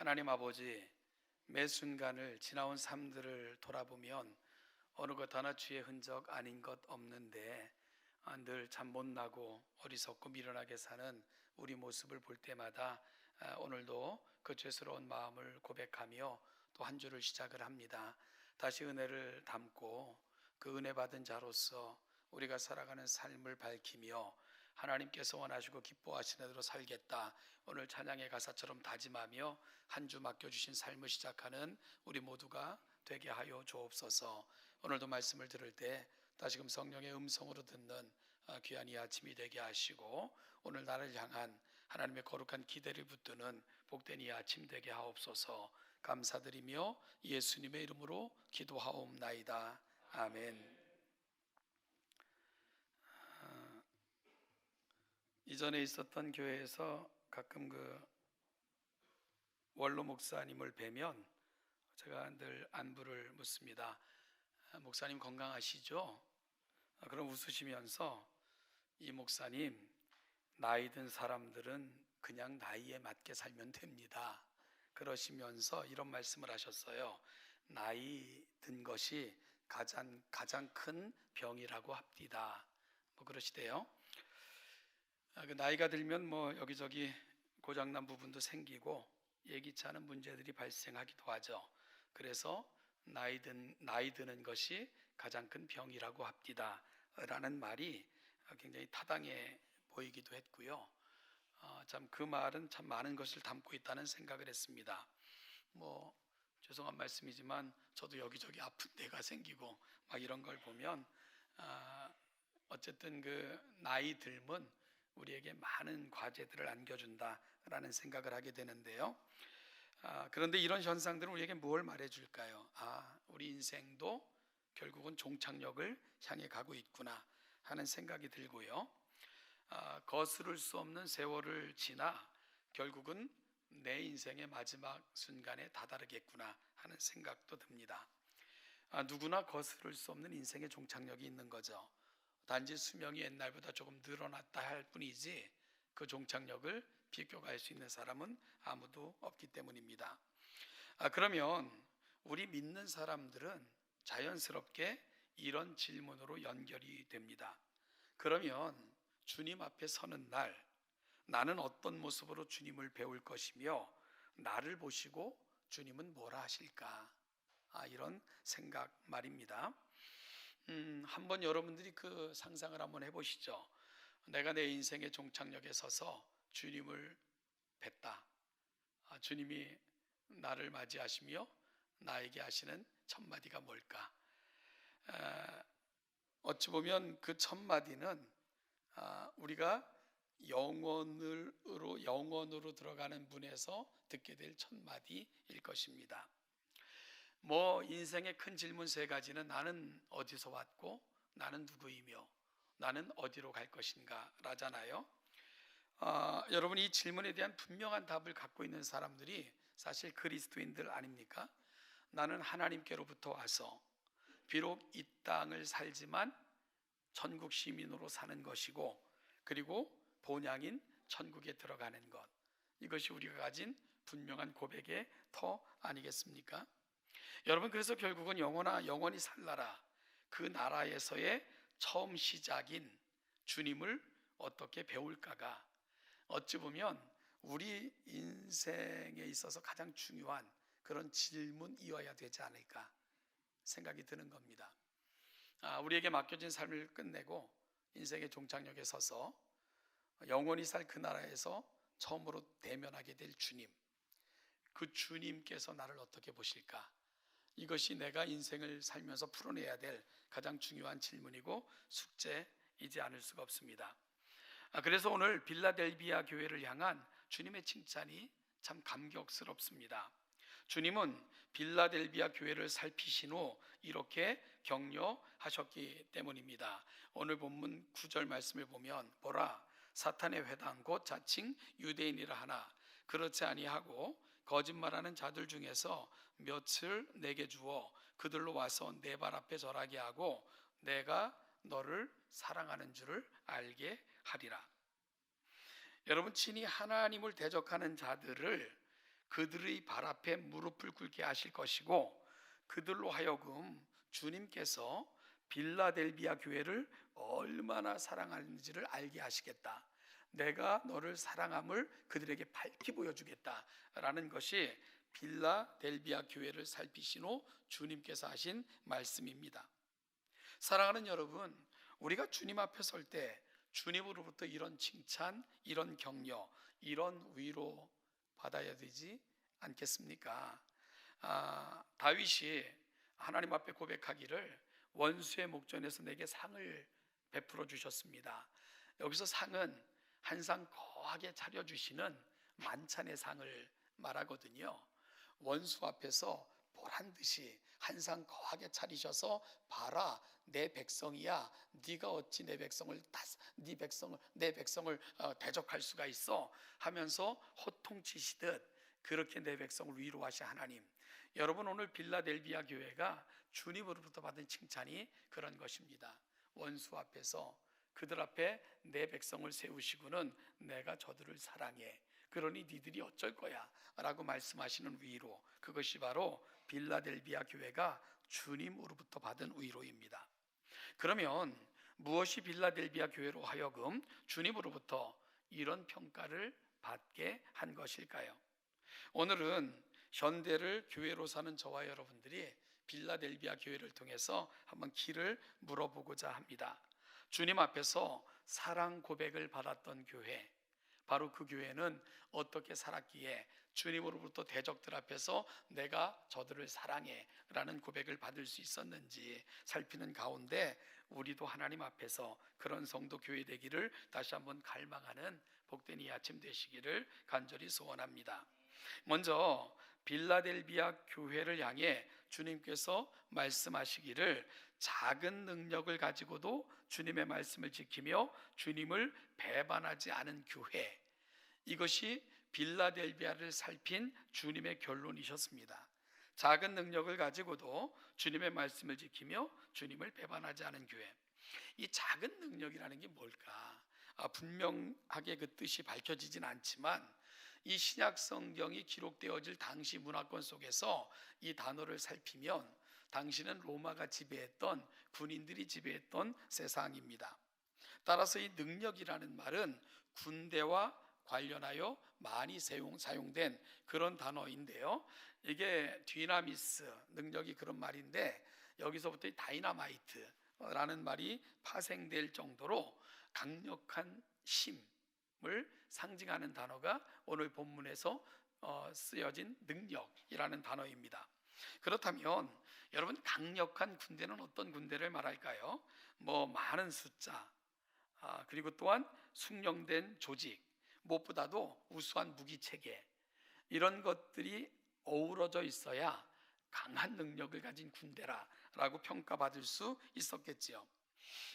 하나님 아버지, 매 순간을 지나온 삶들을 돌아보면 어느 것 하나 주의 흔적 아닌 것 없는데 늘 잠 못 나고 어리석고 미련하게 사는 우리 모습을 볼 때마다 오늘도 그 죄스러운 마음을 고백하며 또 한 주를 시작을 합니다. 다시 은혜를 담고 그 은혜 받은 자로서 우리가 살아가는 삶을 밝히며 하나님께서 원하시고 기뻐하시는 대로 살겠다, 오늘 찬양의 가사처럼 다짐하며 한 주 맡겨주신 삶을 시작하는 우리 모두가 되게 하여 주옵소서. 오늘도 말씀을 들을 때 다시금 성령의 음성으로 듣는 귀한 이 아침이 되게 하시고 오늘 나를 향한 하나님의 거룩한 기대를 붙드는 복된 이 아침 되게 하옵소서. 감사드리며 예수님의 이름으로 기도하옵나이다. 아멘. 이전에 있었던 교회에서 가끔 원로 목사님을 뵈면 제가 늘 안부를 묻습니다. 목사님 건강하시죠? 그럼 웃으시면서 이 목사님, 나이 든 사람들은 그냥 나이에 맞게 살면 됩니다, 그러시면서 이런 말씀을 하셨어요. 나이 든 것이 가장 큰 병이라고 합디다, 그러시대요. 그 나이가 들면 여기저기 고장난 부분도 생기고 예기치 않은 문제들이 발생하기도 하죠. 그래서 나이 드는 것이 가장 큰 병이라고 합디다 라는 말이 굉장히 타당해 보이기도 했고요. 참 그 말은 참 많은 것을 담고 있다는 생각을 했습니다. 죄송한 말씀이지만 저도 여기저기 아픈 데가 생기고 이런 걸 보면 어쨌든 그 나이 들면 우리에게 많은 과제들을 안겨준다라는 생각을 하게 되는데요. 그런데 이런 현상들은 우리에게 무엇을 말해줄까요? 우리 인생도 결국은 종착역을 향해 가고 있구나 하는 생각이 들고요. 거스를 수 없는 세월을 지나 결국은 내 인생의 마지막 순간에 다다르겠구나 하는 생각도 듭니다. 누구나 거스를 수 없는 인생의 종착역이 있는 거죠. 단지 수명이 옛날보다 조금 늘어났다 할 뿐이지 그 종착역을 비껴갈 수 있는 사람은 아무도 없기 때문입니다. 그러면 우리 믿는 사람들은 자연스럽게 이런 질문으로 연결이 됩니다. 그러면 주님 앞에 서는 날 나는 어떤 모습으로 주님을 배울 것이며 나를 보시고 주님은 뭐라 하실까? 이런 생각 말입니다. 한번 여러분들이 그 상상을 한번 해보시죠. 내가 내 인생의 종착역에 서서 주님을 뵀다. 주님이 나를 맞이하시며 나에게 하시는 첫 마디가 뭘까? 어찌 보면 그 첫 마디는 우리가 영원으로 들어가는 문에서 듣게 될 첫 마디일 것입니다. 인생의 큰 질문 세 가지는 나는 어디서 왔고 나는 누구이며 나는 어디로 갈 것인가 라잖아요. 여러분, 이 질문에 대한 분명한 답을 갖고 있는 사람들이 사실 그리스도인들 아닙니까? 나는 하나님께로부터 와서 비록 이 땅을 살지만 천국 시민으로 사는 것이고 그리고 본향인 천국에 들어가는 것, 이것이 우리가 가진 분명한 고백의 터 아니겠습니까? 여러분, 그래서 결국은 영원히 살라라, 그 나라에서의 처음 시작인 주님을 어떻게 배울까가 어찌 보면 우리 인생에 있어서 가장 중요한 그런 질문이어야 되지 않을까 생각이 드는 겁니다. 우리에게 맡겨진 삶을 끝내고 인생의 종착역에 서서 영원히 살 그 나라에서 처음으로 대면하게 될 주님, 그 주님께서 나를 어떻게 보실까? 이것이 내가 인생을 살면서 풀어내야 될 가장 중요한 질문이고 숙제이지 않을 수가 없습니다. 그래서 오늘 빌라델비아 교회를 향한 주님의 칭찬이 참 감격스럽습니다. 주님은 빌라델비아 교회를 살피신 후 이렇게 격려하셨기 때문입니다. 오늘 본문 9절 말씀을 보면 보라, 사탄의 회당 곧 자칭 유대인이라 하나 그렇지 아니하고 거짓말하는 자들 중에서 몇을 내게 주어 그들로 와서 내 발 앞에 절하게 하고 내가 너를 사랑하는 줄을 알게 하리라. 여러분, 친히 하나님을 대적하는 자들을 그들의 발 앞에 무릎을 꿇게 하실 것이고 그들로 하여금 주님께서 빌라델비아 교회를 얼마나 사랑하는지를 알게 하시겠다. 내가 너를 사랑함을 그들에게 밝히 보여주겠다라는 것이 빌라델비아 교회를 살피신 후 주님께서 하신 말씀입니다. 사랑하는 여러분, 우리가 주님 앞에 설 때 주님으로부터 이런 칭찬, 이런 격려, 이런 위로 받아야 되지 않겠습니까? 다윗이 하나님 앞에 고백하기를 원수의 목전에서 내게 상을 베풀어 주셨습니다. 여기서 상은 한상 거하게 차려주시는 만찬의 상을 말하거든요. 원수 앞에서 보란 듯이 한상 거하게 차리셔서 봐라, 내 백성이야. 네가 어찌 내 백성을 대적할 수가 있어 하면서 호통치시듯 그렇게 내 백성을 위로하신 하나님. 여러분, 오늘 빌라델비아 교회가 주님으로부터 받은 칭찬이 그런 것입니다. 원수 앞에서 그들 앞에 내 백성을 세우시고는 내가 저들을 사랑해. 그러니 니들이 어쩔 거야 라고 말씀하시는 위로, 그것이 바로 빌라델비아 교회가 주님으로부터 받은 위로입니다. 그러면 무엇이 빌라델비아 교회로 하여금 주님으로부터 이런 평가를 받게 한 것일까요? 오늘은 현대를 교회로 사는 저와 여러분들이 빌라델비아 교회를 통해서 한번 길을 물어보고자 합니다. 주님 앞에서 사랑 고백을 받았던 교회, 바로 그 교회는 어떻게 살았기에 주님으로부터 대적들 앞에서 내가 저들을 사랑해 라는 고백을 받을 수 있었는지 살피는 가운데 우리도 하나님 앞에서 그런 성도 교회 되기를 다시 한번 갈망하는 복된 이 아침 되시기를 간절히 소원합니다. 먼저 빌라델비아 교회를 향해 주님께서 말씀하시기를 작은 능력을 가지고도 주님의 말씀을 지키며 주님을 배반하지 않은 교회, 이것이 빌라델비아를 살핀 주님의 결론이셨습니다. 작은 능력을 가지고도 주님의 말씀을 지키며 주님을 배반하지 않은 교회. 이 작은 능력이라는 게 뭘까? 분명하게 그 뜻이 밝혀지진 않지만 이 신약 성경이 기록되어질 당시 문화권 속에서 이 단어를 살피면 당시는 로마가 지배했던, 군인들이 지배했던 세상입니다. 따라서 이 능력이라는 말은 군대와 관련하여 많이 사용된 그런 단어인데요. 이게 디나미스, 능력이 그런 말인데 여기서부터 이 다이나마이트라는 말이 파생될 정도로 강력한 힘을 상징하는 단어가 오늘 본문에서 쓰여진 능력이라는 단어입니다. 그렇다면 여러분, 강력한 군대는 어떤 군대를 말할까요? 많은 숫자, 그리고 또한 숙련된 조직, 무엇보다도 우수한 무기 체계, 이런 것들이 어우러져 있어야 강한 능력을 가진 군대라고 평가받을 수 있었겠지요.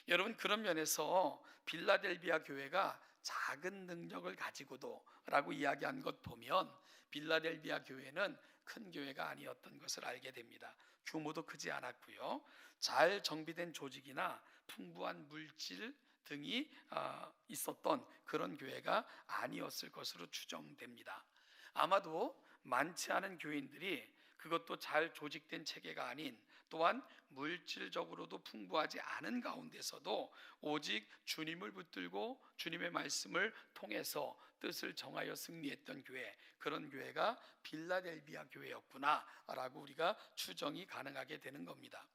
여러분, 그런 면에서 빌라델비아 교회가 작은 능력을 가지고도 라고 이야기한 것 보면 빌라델비아 교회는 큰 교회가 아니었던 것을 알게 됩니다. 규모도 크지 않았고요. 잘 정비된 조직이나 풍부한 물질 등이 있었던 그런 교회가 아니었을 것으로 추정됩니다. 아마도 많지 않은 교인들이, 그것도 잘 조직된 체계가 아닌, 또한 물질적으로도 풍부하지 않은 가운데서도 오직 주님을 붙들고 주님의 말씀을 통해서 뜻을 정하여 승리했던 교회, 그런 교회가 빌라델비아 교회였구나 라고 우리가 추정이 가능하게 되는 겁니다.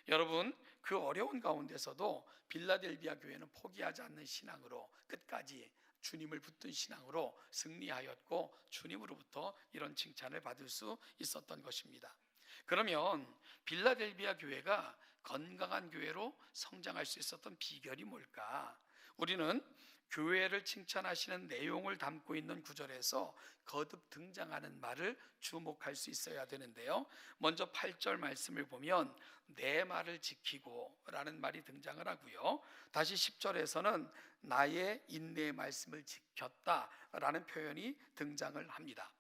여러분, 그 어려운 가운데서도 빌라델비아 교회는 포기하지 않는 신앙으로 끝까지 주님을 붙든 신앙으로 승리하였고 주님으로부터 이런 칭찬을 받을 수 있었던 것입니다. 그러면 빌라델비아 교회가 건강한 교회로 성장할 수 있었던 비결이 뭘까? 우리는 교회를 칭찬하시는 내용을 담고 있는 구절에서 거듭 등장하는 말을 주목할 수 있어야 되는데요. 먼저 8절 말씀을 보면 내 말을 지키고 라는 말이 등장을 하고요. 다시 10절에서는 나의 인내의 말씀을 지켰다 라는 표현이 등장을 합니다.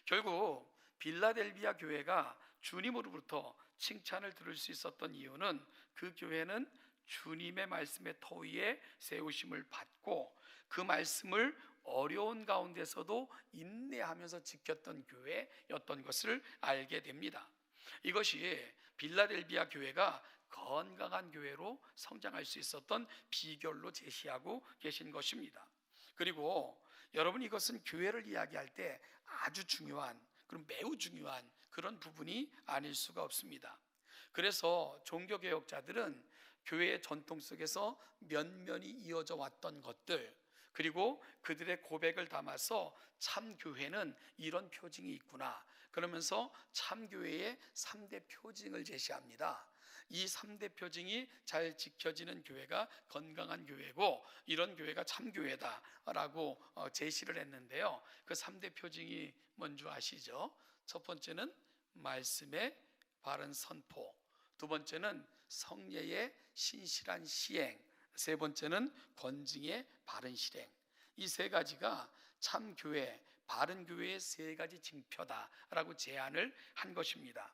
결국 빌라델비아 교회가 주님으로부터 칭찬을 들을 수 있었던 이유는 그 교회는 주님의 말씀의 터 위에 세우심을 받고 그 말씀을 어려운 가운데서도 인내하면서 지켰던 교회였던 것을 알게 됩니다. 이것이 빌라델비아 교회가 건강한 교회로 성장할 수 있었던 비결로 제시하고 계신 것입니다. 그리고 여러분, 이것은 교회를 이야기할 때 아주 중요한, 그럼 매우 중요한 그런 부분이 아닐 수가 없습니다. 그래서 종교개혁자들은 교회의 전통 속에서 면면이 이어져 왔던 것들, 그리고 그들의 고백을 담아서 참 교회는 이런 표징이 있구나 그러면서 참 교회의 3대 표징을 제시합니다. 이 3대 표징이 잘 지켜지는 교회가 건강한 교회고, 이런 교회가 참 교회다라고 제시를 했는데요. 그 3대 표징이 뭔지 아시죠? 첫 번째는 말씀의 바른 선포, 두 번째는 성례의 신실한 시행, 세 번째는 권징의 바른 실행. 이 세 가지가 참 교회, 바른 교회의 세 가지 징표다라고 제안을 한 것입니다.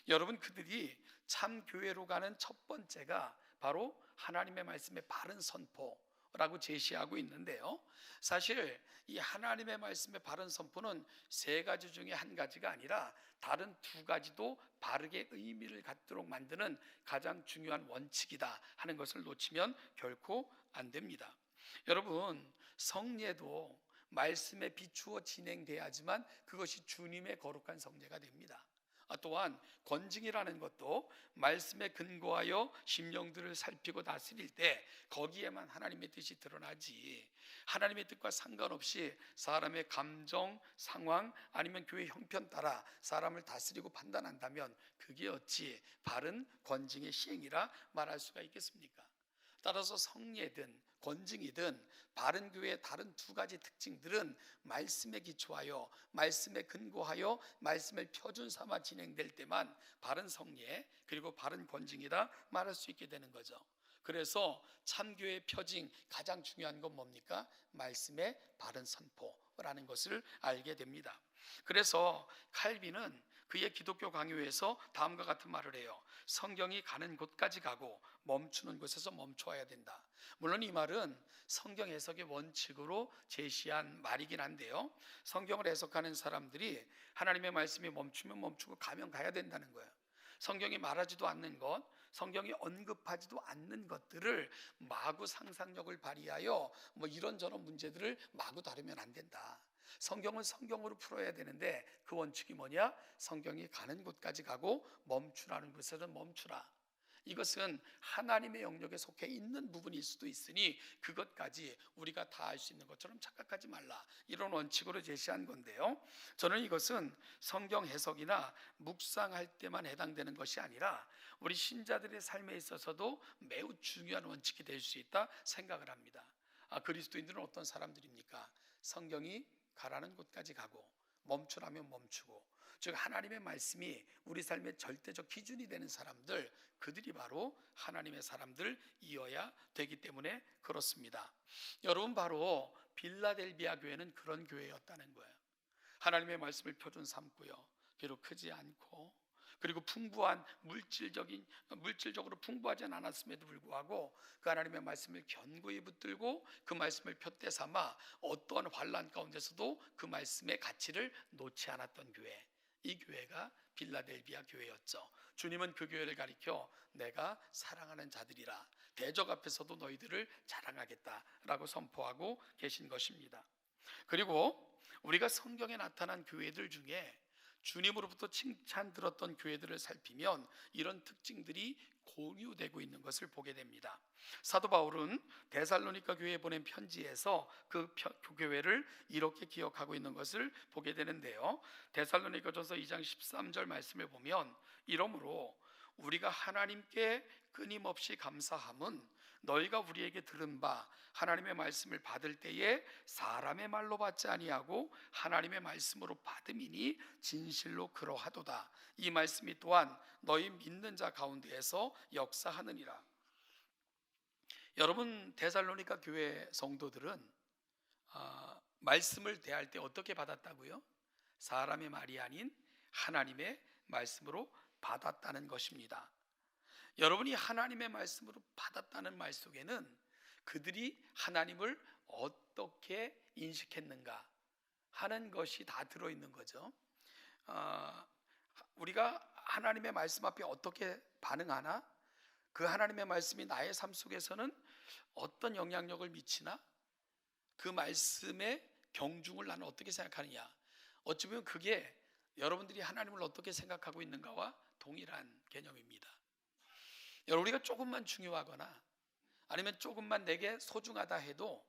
여러분, 그들이 참 교회로 가는 첫 번째가 바로 하나님의 말씀의 바른 선포라고 제시하고 있는데요. 사실 이 하나님의 말씀의 바른 선포는 세 가지 중에 한 가지가 아니라 다른 두 가지도 바르게 의미를 갖도록 만드는 가장 중요한 원칙이다 하는 것을 놓치면 결코 안 됩니다. 여러분, 성례도 말씀에 비추어 진행돼야지만 그것이 주님의 거룩한 성례가 됩니다. 또한 권징이라는 것도 말씀에 근거하여 심령들을 살피고 다스릴 때 거기에만 하나님의 뜻이 드러나지, 하나님의 뜻과 상관없이 사람의 감정, 상황 아니면 교회 형편 따라 사람을 다스리고 판단한다면 그게 어찌 바른 권징의 시행이라 말할 수가 있겠습니까? 따라서 성례든 권징이든 바른 교회의 다른 두 가지 특징들은 말씀에 기초하여, 말씀에 근거하여, 말씀을 표준 삼아 진행될 때만 바른 성례 그리고 바른 권징이다 말할 수 있게 되는 거죠. 그래서 참교회의 표징, 가장 중요한 건 뭡니까? 말씀의 바른 선포라는 것을 알게 됩니다. 그래서 칼빈은 그의 기독교 강요에서 다음과 같은 말을 해요. 성경이 가는 곳까지 가고 멈추는 곳에서 멈춰야 된다. 물론 이 말은 성경 해석의 원칙으로 제시한 말이긴 한데요, 성경을 해석하는 사람들이 하나님의 말씀이 멈추면 멈추고 가면 가야 된다는 거예요. 성경이 말하지도 않는 것, 성경이 언급하지도 않는 것들을 마구 상상력을 발휘하여 이런저런 문제들을 마구 다루면 안 된다. 성경은 성경으로 풀어야 되는데 그 원칙이 뭐냐? 성경이 가는 곳까지 가고 멈추라는 곳에는 멈추라. 이것은 하나님의 영역에 속해 있는 부분일 수도 있으니 그것까지 우리가 다 알 수 있는 것처럼 착각하지 말라, 이런 원칙으로 제시한 건데요, 저는 이것은 성경 해석이나 묵상할 때만 해당되는 것이 아니라 우리 신자들의 삶에 있어서도 매우 중요한 원칙이 될 수 있다 생각을 합니다. 그리스도인들은 어떤 사람들입니까? 성경이 가라는 곳까지 가고 멈추라면 멈추고, 즉 하나님의 말씀이 우리 삶의 절대적 기준이 되는 사람들, 그들이 바로 하나님의 사람들이어야 되기 때문에 그렇습니다. 여러분, 바로 빌라델비아 교회는 그런 교회였다는 거예요. 하나님의 말씀을 표준 삼고요, 비록 크지 않고, 그리고 풍부한 물질적으로 풍부하지 않았음에도 불구하고 그 하나님의 말씀을 견고히 붙들고 그 말씀을 푯대 삼아 어떠한 환난 가운데서도 그 말씀의 가치를 놓지 않았던 교회, 이 교회가 빌라델비아 교회였죠. 주님은 그 교회를 가리켜 내가 사랑하는 자들이라, 대적 앞에서도 너희들을 자랑하겠다라고 선포하고 계신 것입니다. 그리고 우리가 성경에 나타난 교회들 중에 주님으로부터 칭찬 들었던 교회들을 살피면 이런 특징들이 공유되고 있는 것을 보게 됩니다. 사도 바울은 데살로니가 교회에 보낸 편지에서 그 교회를 이렇게 기억하고 있는 것을 보게 되는데요, 데살로니가전서 2장 13절 말씀을 보면, 이러므로 우리가 하나님께 끊임없이 감사함은 너희가 우리에게 들은 바 하나님의 말씀을 받을 때에 사람의 말로 받지 아니하고 하나님의 말씀으로 받음이니 진실로 그러하도다. 이 말씀이 또한 너희 믿는 자 가운데에서 역사하느니라. 여러분, 데살로니가 교회 성도들은 말씀을 대할 때 어떻게 받았다고요? 사람의 말이 아닌 하나님의 말씀으로 받았다는 것입니다. 여러분이 하나님의 말씀으로 받았다는 말 속에는 그들이 하나님을 어떻게 인식했는가 하는 것이 다 들어있는 거죠. 우리가 하나님의 말씀 앞에 어떻게 반응하나, 그 하나님의 말씀이 나의 삶 속에서는 어떤 영향력을 미치나, 그 말씀의 경중을 나는 어떻게 생각하느냐, 어찌 보면 그게 여러분들이 하나님을 어떻게 생각하고 있는가와 동일한 개념입니다. 여러분, 우리가 조금만 중요하거나 아니면 조금만 내게 소중하다 해도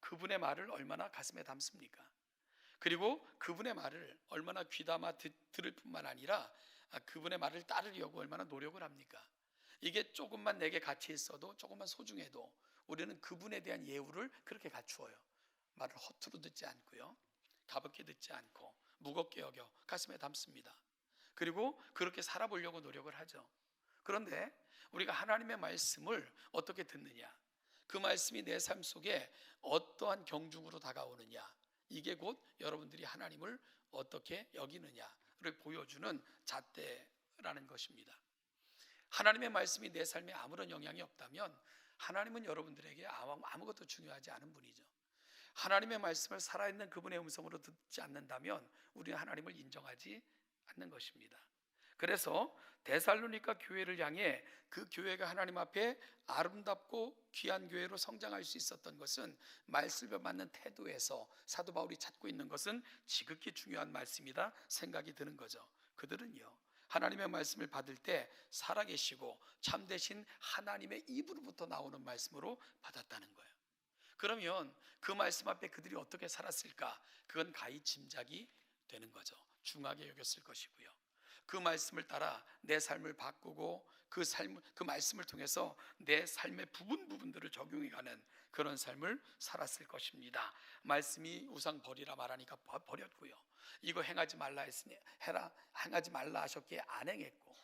그분의 말을 얼마나 가슴에 담습니까? 그리고 그분의 말을 얼마나 귀담아 들을 뿐만 아니라 그분의 말을 따르려고 얼마나 노력을 합니까? 이게 조금만 내게 가치 있어도, 조금만 소중해도 우리는 그분에 대한 예우를 그렇게 갖추어요. 말을 허투루 듣지 않고요, 가볍게 듣지 않고 무겁게 여겨 가슴에 담습니다. 그리고 그렇게 살아보려고 노력을 하죠. 그런데 우리가 하나님의 말씀을 어떻게 듣느냐, 그 말씀이 내 삶 속에 어떠한 경중으로 다가오느냐, 이게 곧 여러분들이 하나님을 어떻게 여기느냐를 보여주는 잣대라는 것입니다. 하나님의 말씀이 내 삶에 아무런 영향이 없다면 하나님은 여러분들에게 아무것도 중요하지 않은 분이죠. 하나님의 말씀을 살아있는 그분의 음성으로 듣지 않는다면 우리는 하나님을 인정하지 않는 것입니다. 그래서 데살로니가 교회를 향해 그 교회가 하나님 앞에 아름답고 귀한 교회로 성장할 수 있었던 것은 말씀을 받는 태도에서 사도 바울이 찾고 있는 것은 지극히 중요한 말씀이다 생각이 드는 거죠. 그들은요, 하나님의 말씀을 받을 때 살아계시고 참되신 하나님의 입으로부터 나오는 말씀으로 받았다는 거예요. 그러면 그 말씀 앞에 그들이 어떻게 살았을까? 그건 가히 짐작이 되는 거죠. 중하게 여겼을 것이고요. 그 말씀을 따라 내 삶을 바꾸고 그 말씀을 통해서 내 삶의 부분들을 적용해가는 그런 삶을 살았을 것입니다. 말씀이 우상 버리라 말하니까 버렸고요. 이거 행하지 말라 했으니 행하지 말라 하셨기에 안 행했고,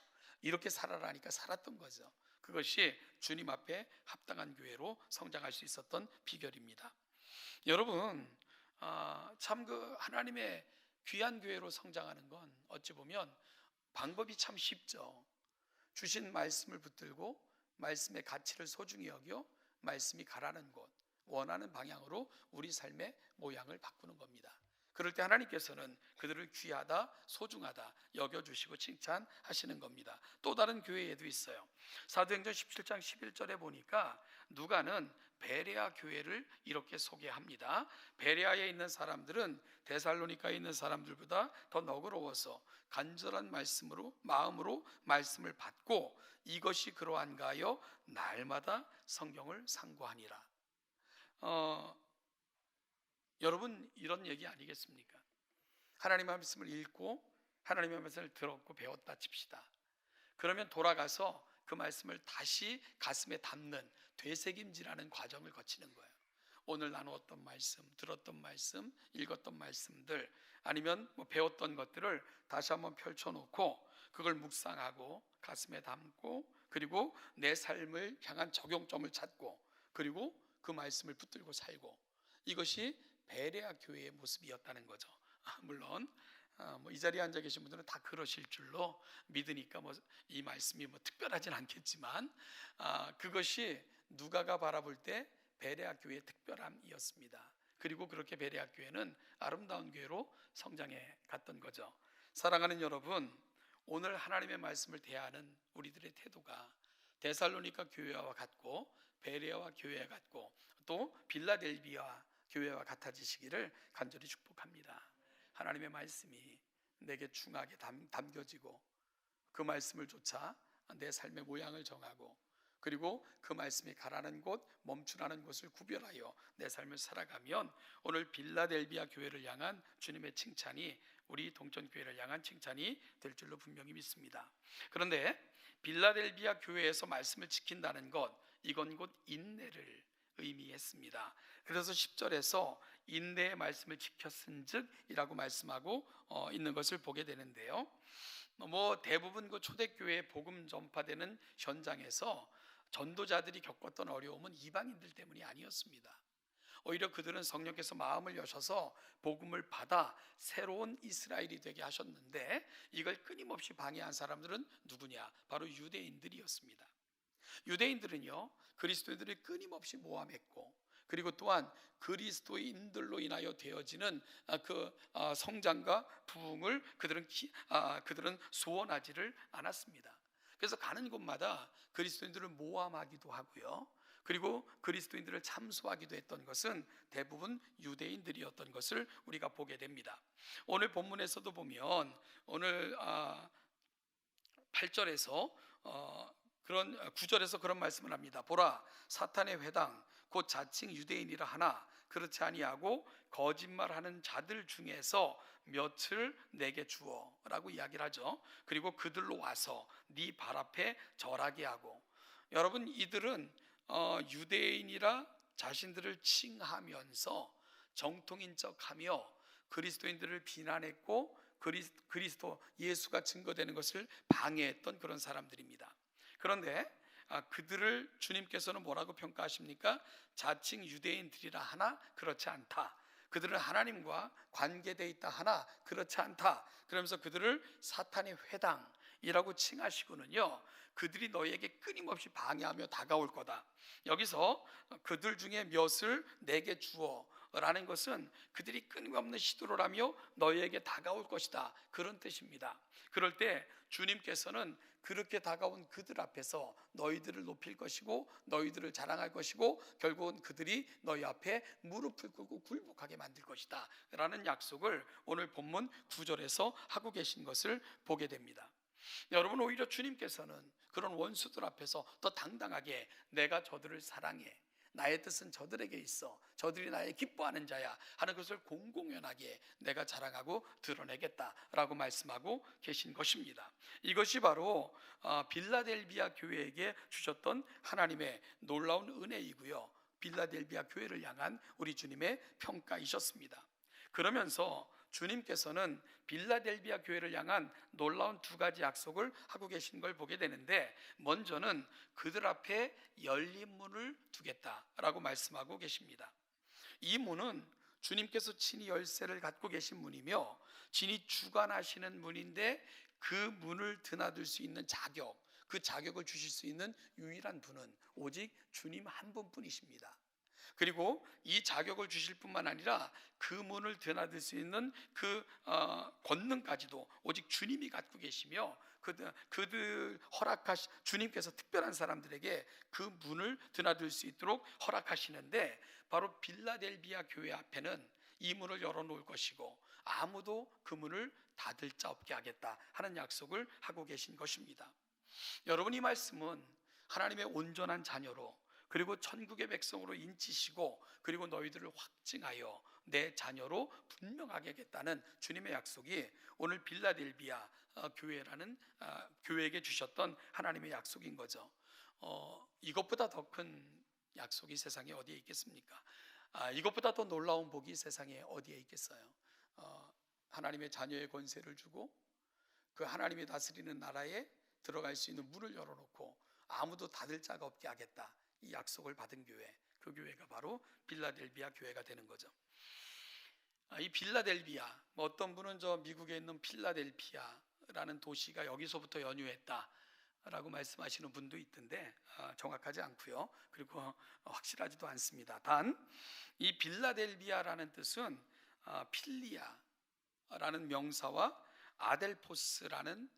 이렇게 살아라니까 살았던 거죠. 그것이 주님 앞에 합당한 교회로 성장할 수 있었던 비결입니다. 여러분, 참 그 하나님의 귀한 교회로 성장하는 건 어찌 보면 방법이 참 쉽죠. 주신 말씀을 붙들고 말씀의 가치를 소중히 여겨 말씀이 가라는 곳, 원하는 방향으로 우리 삶의 모양을 바꾸는 겁니다. 그럴 때 하나님께서는 그들을 귀하다, 소중하다 여겨주시고 칭찬하시는 겁니다. 또 다른 교회에도 있어요. 사도행전 17장 11절에 보니까 누가는 베레아 교회를 이렇게 소개합니다. 베레아에 있는 사람들은 데살로니카에 있는 사람들보다 더 너그러워서 간절한 마음으로 말씀을 받고 이것이 그러한가 하여 날마다 성경을 상고하니라. 여러분, 이런 얘기 아니겠습니까? 하나님의 말씀을 읽고 하나님의 말씀을 들었고 배웠다 칩시다. 그러면 돌아가서 그 말씀을 다시 가슴에 담는 되새김질하는 과정을 거치는 거예요. 오늘 나누었던 말씀, 들었던 말씀, 읽었던 말씀들, 아니면 배웠던 것들을 다시 한번 펼쳐놓고 그걸 묵상하고 가슴에 담고, 그리고 내 삶을 향한 적용점을 찾고, 그리고 그 말씀을 붙들고 살고, 이것이 베레아 교회의 모습이었다는 거죠. 물론 이 자리에 앉아 계신 분들은 다 그러실 줄로 믿으니까 이 말씀이 특별하진 않겠지만 그것이 누가가 바라볼 때 베레아 교회의 특별함이었습니다. 그리고 그렇게 베레아 교회는 아름다운 교회로 성장해 갔던 거죠. 사랑하는 여러분, 오늘 하나님의 말씀을 대하는 우리들의 태도가 데살로니가 교회와 같고 베레아와 교회와 같고 또 빌라델비아 교회와 같아지시기를 간절히 축복합니다. 하나님의 말씀이 내게 중하게 담겨지고 그 말씀을 쫓아 내 삶의 모양을 정하고, 그리고 그 말씀이 가라는 곳, 멈추라는 곳을 구별하여 내 삶을 살아가면 오늘 빌라델비아 교회를 향한 주님의 칭찬이 우리 동천교회를 향한 칭찬이 될 줄로 분명히 믿습니다. 그런데 빌라델비아 교회에서 말씀을 지킨다는 것, 이건 곧 인내를 의미했습니다. 그래서 10절에서 인내의 말씀을 지켰은즉 이라고 말씀하고 있는 것을 보게 되는데요. 대부분 그 초대교회 복음 전파되는 현장에서 전도자들이 겪었던 어려움은 이방인들 때문이 아니었습니다. 오히려 그들은 성령께서 마음을 여셔서 복음을 받아 새로운 이스라엘이 되게 하셨는데, 이걸 끊임없이 방해한 사람들은 누구냐? 바로 유대인들이었습니다. 유대인들은요, 그리스도인들을 끊임없이 모함했고 그리고 또한 그리스도인들로 인하여 되어지는 성장과 부흥을 그들은 소원하지를 않았습니다. 그래서 가는 곳마다 그리스도인들을 모함하기도 하고요. 그리고 그리스도인들을 참소하기도 했던 것은 대부분 유대인들이었던 것을 우리가 보게 됩니다. 오늘 본문에서도 보면 오늘 8절에서 그런 9절에서 그런 말씀을 합니다. 보라, 사탄의 회당 곧 자칭 유대인이라 하나 그렇지 아니하고 거짓말하는 자들 중에서 몇을 내게 주어라고 이야기를 하죠. 그리고 그들로 와서 네 발 앞에 절하게 하고. 여러분, 이들은 유대인이라 자신들을 칭하면서 정통인 척하며 그리스도인들을 비난했고 그리스도 예수가 증거되는 것을 방해했던 그런 사람들입니다. 그런데 그들을 주님께서는 뭐라고 평가하십니까? 자칭 유대인들이라 하나 그렇지 않다. 그들은 하나님과 관계되어 있다 하나 그렇지 않다. 그러면서 그들을 사탄의 회당이라고 칭하시고는요, 그들이 너희에게 끊임없이 방해하며 다가올 거다. 여기서 그들 중에 몇을 내게 주어 라는 것은 그들이 끊임없는 시도를 하며 너희에게 다가올 것이다, 그런 뜻입니다. 그럴 때 주님께서는 그렇게 다가온 그들 앞에서 너희들을 높일 것이고 너희들을 자랑할 것이고 결국은 그들이 너희 앞에 무릎을 꿇고 굴복하게 만들 것이다 라는 약속을 오늘 본문 9절에서 하고 계신 것을 보게 됩니다. 여러분, 오히려 주님께서는 그런 원수들 앞에서 더 당당하게 내가 저들을 사랑해, 나의 뜻은 저들에게 있어, 저들이 나의 기뻐하는 자야 하는 것을 공공연하게 내가 자랑하고 드러내겠다라고 말씀하고 계신 것입니다. 이것이 바로 빌라델비아 교회에게 주셨던 하나님의 놀라운 은혜이고요, 빌라델비아 교회를 향한 우리 주님의 평가이셨습니다. 그러면서 주님께서는 빌라델비아 교회를 향한 놀라운 두 가지 약속을 하고 계신 걸 보게 되는데, 먼저는 그들 앞에 열린 문을 두겠다라고 말씀하고 계십니다. 이 문은 주님께서 친히 열쇠를 갖고 계신 문이며 친히 주관하시는 문인데, 그 문을 드나들 수 있는 자격, 그 자격을 주실 수 있는 유일한 분은 오직 주님 한 분뿐이십니다. 그리고 이 자격을 주실 뿐만 아니라 그 문을 드나들 수 있는 그 권능까지도 오직 주님이 갖고 계시며, 그들 주님께서 특별한 사람들에게 그 문을 드나들 수 있도록 허락하시는데, 바로 빌라델비아 교회 앞에는 이 문을 열어놓을 것이고 아무도 그 문을 닫을 자 없게 하겠다 하는 약속을 하고 계신 것입니다. 여러분, 이 말씀은 하나님의 온전한 자녀로, 그리고 천국의 백성으로 인치시고, 그리고 너희들을 확증하여 내 자녀로 분명하게 하겠다는 주님의 약속이 오늘 빌라델비아 교회라는 교회에게 주셨던 하나님의 약속인 거죠. 이것보다 더 큰 약속이 세상에 어디에 있겠습니까? 이것보다 더 놀라운 복이 세상에 어디에 있겠어요? 하나님의 자녀의 권세를 주고 그 하나님이 다스리는 나라에 들어갈 수 있는 문을 열어놓고 아무도 닫을 자가 없게 하겠다, 이 약속을 받은 교회, 그 교회가 바로 빌라델비아 교회가 되는 거죠. 이 빌라델비아, 어떤 분은 저 미국에 있는 필라델피아라는 도시가 여기서부터 연유했다라고 말씀하시는 분도 있던데 정확하지 않고요. 그리고 확실하지도 않습니다. 단 이 빌라델비아라는 뜻은 필리아라는 명사와 아델포스라는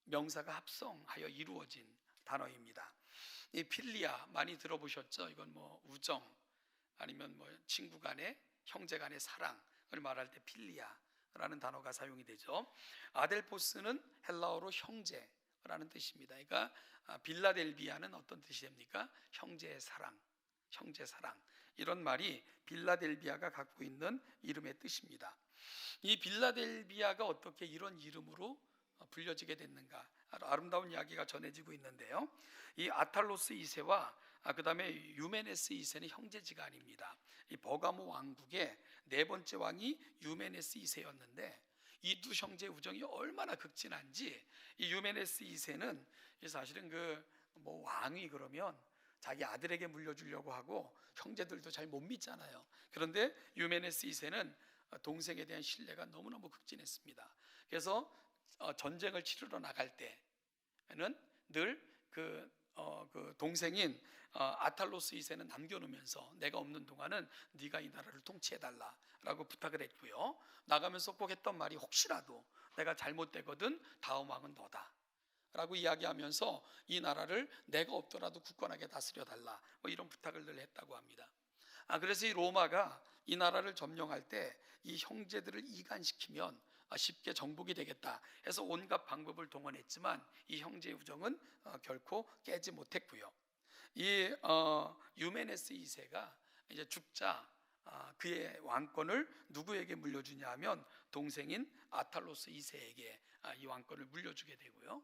명사가 합성하여 이루어진 단어입니다. 이 필리아 많이 들어보셨죠? 이건 뭐 우정, 아니면 뭐 친구 간의, 형제 간의 사랑을 말할 때 필리아라는 단어가 사용이 되죠. 아델포스는 헬라어로 형제라는 뜻입니다. 그러니까 빌라델비아는 어떤 뜻이 됩니까? 형제의 사랑, 형제 사랑, 이런 말이 빌라델비아가 갖고 있는 이름의 뜻입니다. 이 빌라델비아가 어떻게 이런 이름으로 불려지게 됐는가, 아름다운 이야기가 전해지고 있는데요, 이 아탈로스 2세와 그 다음에 유메네스 2세는 형제지간입니다. 이 버가모 왕국의 네 번째 왕이 유메네스 2세였는데 이 두 형제의 우정이 얼마나 극진한지, 이 유메네스 2세는 사실은 뭐 왕이 그러면 자기 아들에게 물려주려고 하고 형제들도 잘 못 믿잖아요. 그런데 유메네스 2세는 동생에 대한 신뢰가 너무너무 극진했습니다. 그래서 전쟁을 치르러 나갈 때는 늘 그 그 동생인 아탈로스 2세는 남겨놓으면서 내가 없는 동안은 네가 이 나라를 통치해달라라고 부탁을 했고요. 나가면서 꼭 했던 말이 혹시라도 내가 잘못되거든 다음 왕은 너다 라고 이야기하면서 이 나라를 내가 없더라도 굳건하게 다스려 달라 뭐 이런 부탁을 늘 했다고 합니다. 그래서 이 로마가 이 나라를 점령할 때 이 형제들을 이간시키면 쉽게 정복이 되겠다 해서 온갖 방법을 동원했지만 이 형제의 우정은 결코 깨지 못했고요. 이 유메네스 2세가 이제 죽자 그의 왕권을 누구에게 물려주냐 하면 동생인 아탈로스 2세에게 이 왕권을 물려주게 되고요.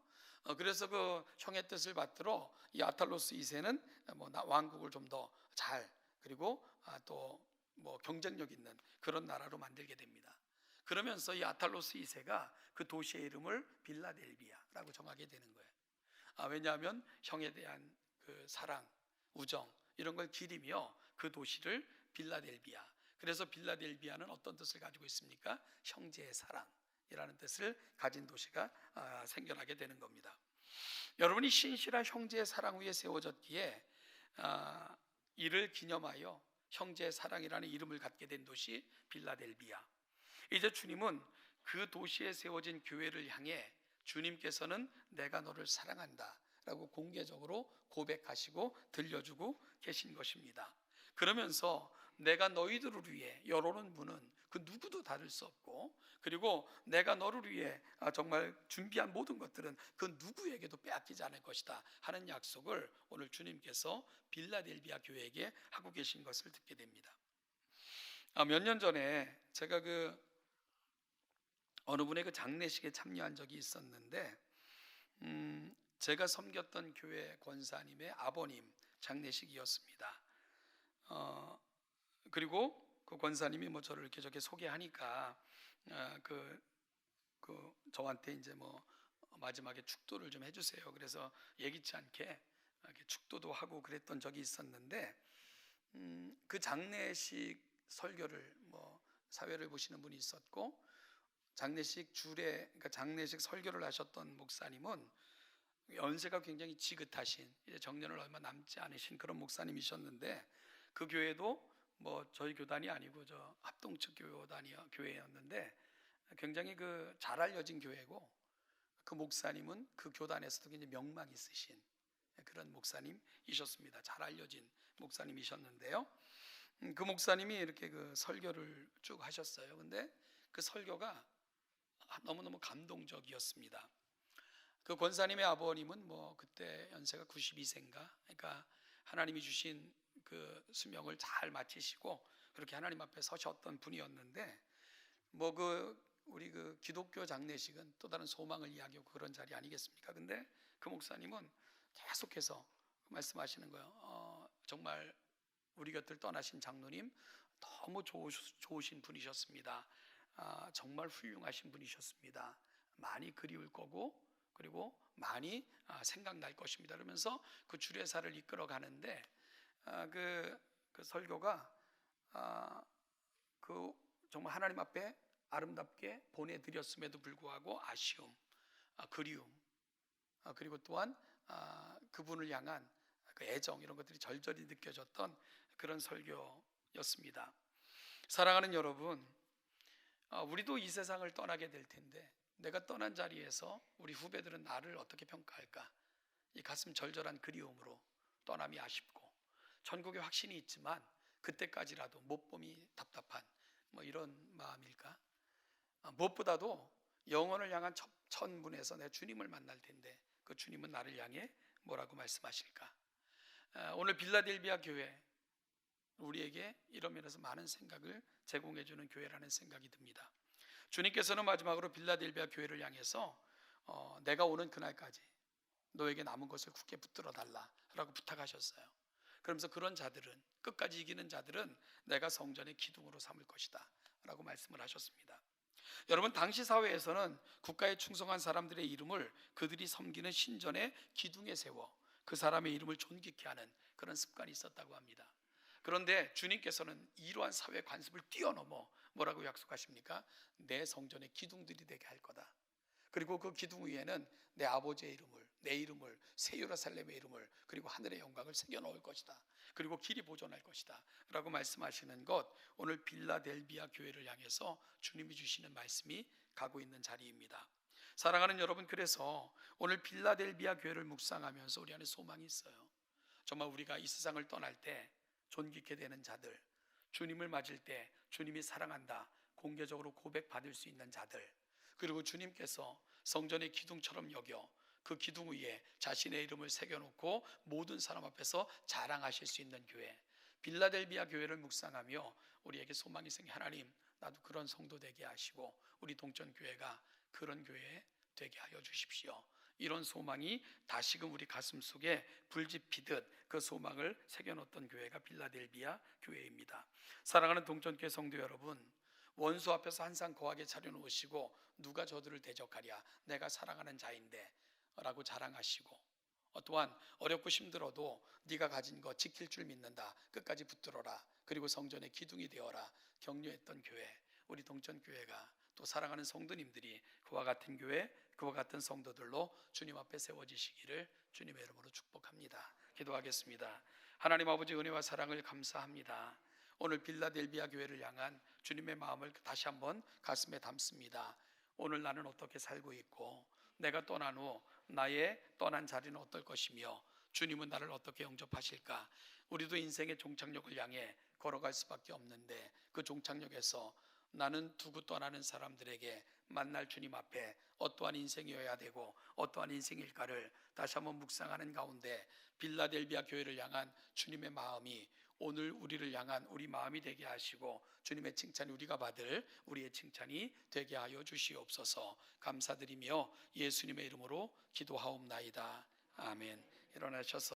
그래서 그 형의 뜻을 받들어 이 아탈로스 2세는 뭐 왕국을 좀 더 잘 그리고 또 뭐 경쟁력 있는 그런 나라로 만들게 됩니다. 그러면서 이 아탈로스 2세가 그 도시의 이름을 빌라델비아라고 정하게 되는 거예요. 왜냐하면 형에 대한 그 사랑, 우정 이런 걸 기리며 그 도시를 빌라델비아. 그래서 빌라델비아는 어떤 뜻을 가지고 있습니까? 형제의 사랑이라는 뜻을 가진 도시가 생겨나게 되는 겁니다. 여러분이 신실한 형제의 사랑 위에 세워졌기에 이를 기념하여 형제의 사랑이라는 이름을 갖게 된 도시 빌라델비아. 이제 주님은 그 도시에 세워진 교회를 향해 주님께서는 내가 너를 사랑한다 라고 공개적으로 고백하시고 들려주고 계신 것입니다. 그러면서 내가 너희들을 위해 열어놓은 문은 그 누구도 닫을 수 없고 그리고 내가 너를 위해 정말 준비한 모든 것들은 그 누구에게도 빼앗기지 않을 것이다 하는 약속을 오늘 주님께서 빌라델비아 교회에게 하고 계신 것을 듣게 됩니다. 몇 년 전에 제가 어느 분의 그 장례식에 참여한 적이 있었는데 제가 섬겼던 교회 권사님의 아버님 장례식이었습니다. 그리고 그 권사님이 뭐 저를 이렇게 저렇게 소개하니까 저한테 이제 뭐 마지막에 축도를 좀 해주세요. 그래서 예기치 않게 이렇게 축도도 하고 그랬던 적이 있었는데 그 장례식 설교를 뭐 사회를 보시는 분이 있었고 그러니까 장례식 설교를 하셨던 목사님은 연세가 굉장히 지긋하신 이제 정년을 얼마 남지 않으신 그런 목사님이셨는데 그 교회도 뭐 저희 교단이 아니고 저 합동측 교회였는데 굉장히 잘 알려진 교회고 그 목사님은 그 교단에서도 굉장히 명망 있으신 그런 목사님이셨습니다. 잘 알려진 목사님이셨는데요. 그 목사님이 이렇게 설교를 쭉 하셨어요. 근데 그 설교가 너무너무 감동적이었습니다. 그 권사님의 아버님은 뭐 그때 연세가 92세인가, 그러니까 하나님이 주신 그 수명을 잘 마치시고 그렇게 하나님 앞에 서셨던 분이었는데 뭐 우리 기독교 장례식은 또 다른 소망을 이야기하고 그런 자리 아니겠습니까? 근데 그 목사님은 계속해서 말씀하시는 거예요. 정말 우리 곁을 떠나신 장로님 너무 좋으신 분이셨습니다. 정말 훌륭하신 분이셨습니다. 많이 그리울 거고 그리고 많이 생각날 것입니다. 그러면서 그 주례사를 이끌어 가는데 그 설교가 정말 하나님 앞에 아름답게 보내드렸음에도 불구하고 아쉬움, 그리움, 그리고 또한 그분을 향한 그 애정 이런 것들이 절절히 느껴졌던 그런 설교였습니다. 사랑하는 여러분, 우리도 이 세상을 떠나게 될 텐데 내가 떠난 자리에서 우리 후배들은 나를 어떻게 평가할까? 이 가슴 절절한 그리움으로 떠남이 아쉽고 천국에 확신이 있지만 그때까지라도 못 봄이 답답한 뭐 이런 마음일까? 무엇보다도 영혼을 향한 천문에서 내 주님을 만날 텐데 그 주님은 나를 향해 뭐라고 말씀하실까? 오늘 빌라델비아 교회 우리에게 이런 면에서 많은 생각을 제공해주는 교회라는 생각이 듭니다. 주님께서는 마지막으로 빌라델비아 교회를 향해서 내가 오는 그날까지 너에게 남은 것을 굳게 붙들어 달라라고 부탁하셨어요. 그러면서 그런 자들은 끝까지 이기는 자들은 내가 성전의 기둥으로 삼을 것이다 라고 말씀을 하셨습니다. 여러분, 당시 사회에서는 국가에 충성한 사람들의 이름을 그들이 섬기는 신전의 기둥에 세워 그 사람의 이름을 존귀케 하는 그런 습관이 있었다고 합니다. 그런데 주님께서는 이러한 사회 관습을 뛰어넘어 뭐라고 약속하십니까? 내 성전의 기둥들이 되게 할 거다. 그리고 그 기둥 위에는 내 아버지의 이름을, 내 이름을, 새 예루살렘의 이름을, 그리고 하늘의 영광을 새겨 놓을 것이다. 그리고 길이 보존할 것이다 라고 말씀하시는 것, 오늘 빌라델비아 교회를 향해서 주님이 주시는 말씀이 가고 있는 자리입니다. 사랑하는 여러분, 그래서 오늘 빌라델비아 교회를 묵상하면서 우리 안에 소망이 있어요. 정말 우리가 이 세상을 떠날 때 존귀 있게 되는 자들, 주님을 맞을 때 주님이 사랑한다 공개적으로 고백받을 수 있는 자들, 그리고 주님께서 성전의 기둥처럼 여겨 그 기둥 위에 자신의 이름을 새겨놓고 모든 사람 앞에서 자랑하실 수 있는 교회, 빌라델비아 교회를 묵상하며 우리에게 소망이 생겨, 하나님 나도 그런 성도 되게 하시고 우리 동천교회가 그런 교회 되게 하여 주십시오. 이런 소망이 다시금 우리 가슴 속에 불지피듯 그 소망을 새겨놓던 교회가 빌라델비아 교회입니다. 사랑하는 동천교회 성도 여러분, 원수 앞에서 항상 거하게 차려놓으시고 누가 저들을 대적하랴 내가 사랑하는 자인데 라고 자랑하시고, 또한 어렵고 힘들어도 네가 가진 거 지킬 줄 믿는다, 끝까지 붙들어라, 그리고 성전의 기둥이 되어라 격려했던 교회, 우리 동천교회가 또 사랑하는 성도님들이 그와 같은 교회, 그와 같은 성도들로 주님 앞에 세워지시기를 주님의 이름으로 축복합니다. 기도하겠습니다. 하나님 아버지, 은혜와 사랑을 감사합니다. 오늘 빌라델비아 교회를 향한 주님의 마음을 다시 한번 가슴에 담습니다. 오늘 나는 어떻게 살고 있고 내가 떠난 후 나의 떠난 자리는 어떨 것이며 주님은 나를 어떻게 영접하실까? 우리도 인생의 종착역을 향해 걸어갈 수밖에 없는데 그 종착역에서 나는 두고 떠나는 사람들에게 만날 주님 앞에 어떠한 인생이어야 되고 어떠한 인생일까를 다시 한번 묵상하는 가운데 빌라델비아 교회를 향한 주님의 마음이 오늘 우리를 향한 우리 마음이 되게 하시고 주님의 칭찬이 우리가 받을 우리의 칭찬이 되게 하여 주시옵소서. 감사드리며 예수님의 이름으로 기도하옵나이다. 아멘. 일어나셔서